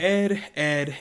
Ed,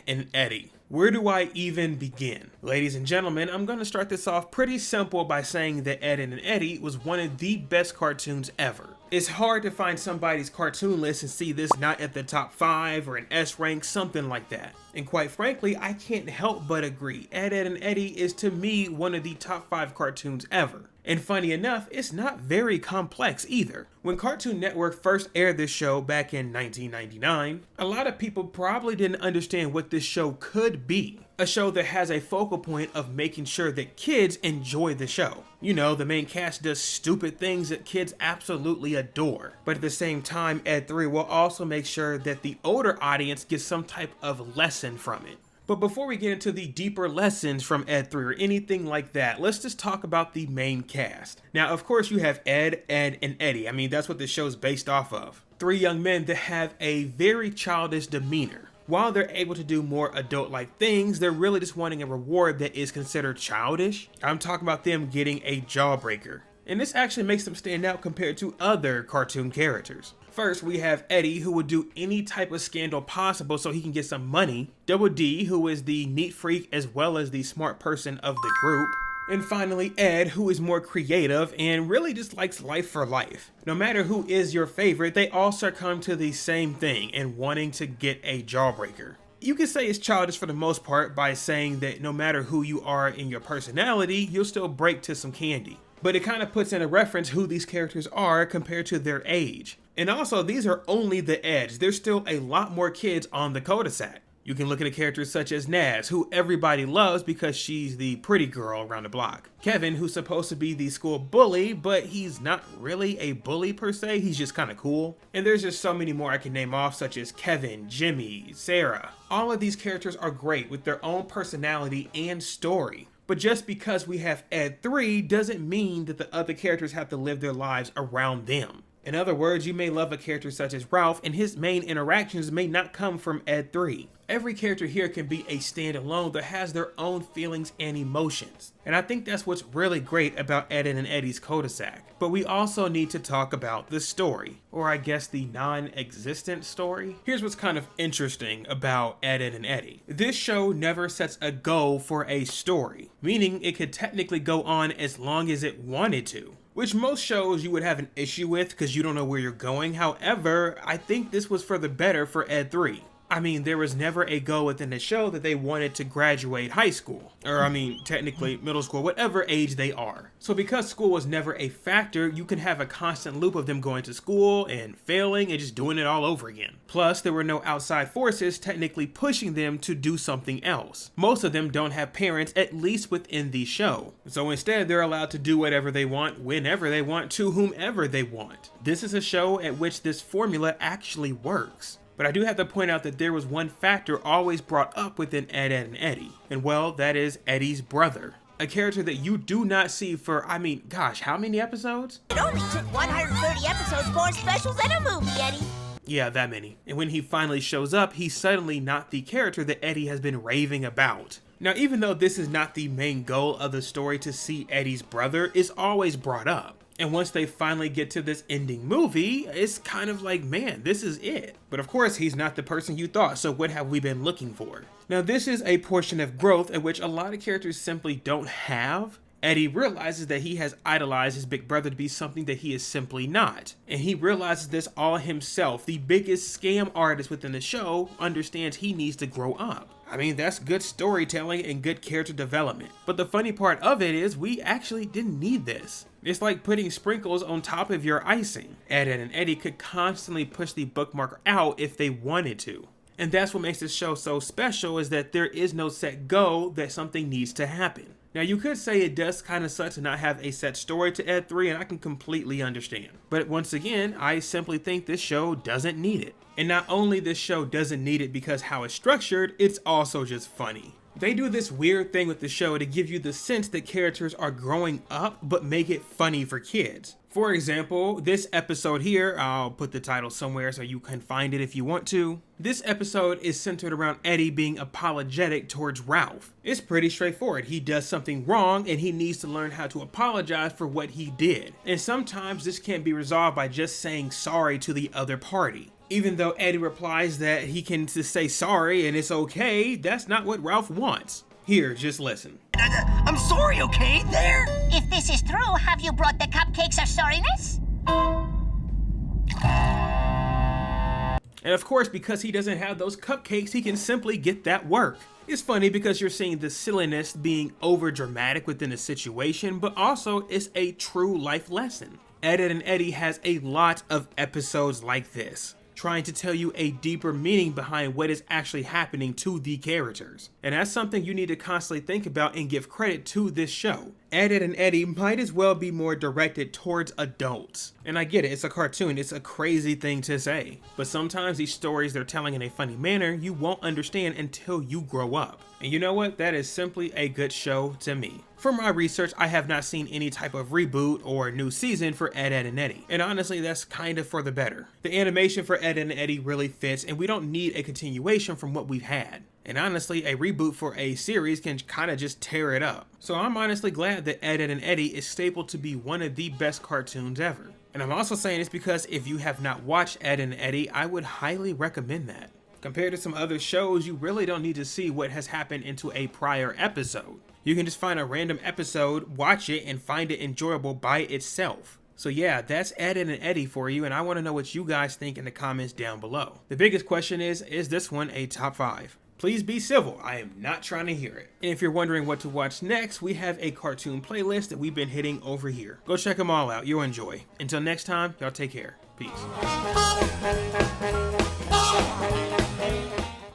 and Eddy. Where do I even begin? Ladies and gentlemen, I'm going to start this off pretty simple by saying that Ed, Edd n Eddy was one of the best cartoons ever. It's hard to find somebody's cartoon list and see this not at the top 5 or an S rank, something like that. And quite frankly, I can't help but agree. Ed, Edd n Eddy is to me one of the top 5 cartoons ever. And funny enough, it's not very complex either. When Cartoon Network first aired this show back in 1999, a lot of people probably didn't understand what this show could be. A show that has a focal point of making sure that kids enjoy the show. You know, the main cast does stupid things that kids absolutely adore. But at the same time, Ed 3 will also make sure that the older audience gets some type of lesson from it. But before we get into the deeper lessons from Ed 3 or anything like that, let's just talk about the main cast. Now, of course, you have Ed, and Eddy. I mean, that's what the show's based off of. 3 young men that have a very childish demeanor. While they're able to do more adult-like things, they're really just wanting a reward that is considered childish. I'm talking about them getting a jawbreaker. And this actually makes them stand out compared to other cartoon characters. First, we have Eddy, who would do any type of scandal possible so he can get some money. Double D, who is the neat freak as well as the smart person of the group. And finally, Ed, who is more creative and really just likes life for life. No matter who is your favorite, they all succumb to the same thing and wanting to get a jawbreaker. You can say it's childish for the most part by saying that no matter who you are in your personality, you'll still break to some candy. But it kind of puts in a reference who these characters are compared to their age. And also, these are only the Eds. There's still a lot more kids on the cul-de-sac. You can look at characters such as Naz, who everybody loves because she's the pretty girl around the block. Kevin, who's supposed to be the school bully, but he's not really a bully per se, he's just kind of cool. And there's just so many more I can name off, such as Kevin, Jimmy, Sarah. All of these characters are great with their own personality and story. But just because we have Ed 3 doesn't mean that the other characters have to live their lives around them. In other words, you may love a character such as Ralph and his main interactions may not come from Ed 3. Every character here can be a standalone that has their own feelings and emotions. And I think that's what's really great about Ed, Edd n Eddy's cul-de-sac. But we also need to talk about the story, or I guess the non-existent story. Here's what's kind of interesting about Ed, Edd n Eddy. This show never sets a goal for a story, meaning it could technically go on as long as it wanted to. Which most shows you would have an issue with because you don't know where you're going. However, I think this was for the better for Ed 3. I mean, there was never a goal within the show that they wanted to graduate high school. Or I mean, technically middle school, whatever age they are. So because school was never a factor, you can have a constant loop of them going to school and failing and just doing it all over again. Plus, there were no outside forces technically pushing them to do something else. Most of them don't have parents, at least within the show. So instead, they're allowed to do whatever they want, whenever they want, to whomever they want. This is a show at which this formula actually works. But I do have to point out that there was one factor always brought up within Ed, Edd n Eddy. And well, that is Eddy's brother. A character that you do not see for, I mean, gosh, how many episodes? It only took 130 episodes, 4 specials, and a movie, Eddy. Yeah, that many. And when he finally shows up, he's suddenly not the character that Eddy has been raving about. Now, even though this is not the main goal of the story to see Eddy's brother, it's always brought up. And once they finally get to this ending movie, it's kind of like, man, this is it. But of course, he's not the person you thought, so what have we been looking for? Now, this is a portion of growth at which a lot of characters simply don't have. Eddy realizes that he has idolized his big brother to be something that he is simply not. And he realizes this all himself. The biggest scam artist within the show understands he needs to grow up. I mean, that's good storytelling and good character development. But the funny part of it is we actually didn't need this. It's like putting sprinkles on top of your icing. Ed, Edd n Eddy could constantly push the bookmark out if they wanted to. And that's what makes this show so special, is that there is no set goal that something needs to happen. Now, you could say it does kind of suck to not have a set story to Ed 3, and I can completely understand. But once again, I simply think this show doesn't need it. And not only this show doesn't need it because how it's structured, it's also just funny. They do this weird thing with the show to give you the sense that characters are growing up, but make it funny for kids. For example, this episode here, I'll put the title somewhere so you can find it if you want to. This episode is centered around Eddy being apologetic towards Ralph. It's pretty straightforward. He does something wrong and he needs to learn how to apologize for what he did. And sometimes this can't be resolved by just saying sorry to the other party. Even though Eddie replies that he can just say sorry and it's okay, that's not what Ralph wants. Here, just listen. I'm sorry, okay? There? If this is true, have you brought the cupcakes of sorriness? And of course, because he doesn't have those cupcakes, he can simply get that work. It's funny because you're seeing the silliness being over dramatic within the situation, but also it's a true life lesson. Ed, Edd N Eddy has a lot of episodes like this, trying to tell you a deeper meaning behind what is actually happening to the characters. And that's something you need to constantly think about and give credit to this show. Ed, Edd N Eddy might as well be more directed towards adults. And I get it, it's a cartoon, it's a crazy thing to say. But sometimes these stories they're telling in a funny manner, you won't understand until you grow up. And you know what? That is simply a good show to me. From my research, I have not seen any type of reboot or new season for Ed, Edd N Eddy. And honestly, that's kind of for the better. The animation for Ed, Edd N Eddy really fits, and we don't need a continuation from what we've had. And honestly, a reboot for a series can kind of just tear it up. So I'm honestly glad that Ed, Edd N Eddy is stapled to be one of the best cartoons ever. And I'm also saying this because if you have not watched Ed, Edd N Eddy, I would highly recommend that. Compared to some other shows, you really don't need to see what has happened into a prior episode. You can just find a random episode, watch it, and find it enjoyable by itself. So yeah, that's Ed, Edd N Eddy for you, and I want to know what you guys think in the comments down below. The biggest question is this one a top 5? Please be civil, I am not trying to hear it. And if you're wondering what to watch next, we have a cartoon playlist that we've been hitting over here. Go check them all out, you'll enjoy. Until next time, y'all take care. Peace.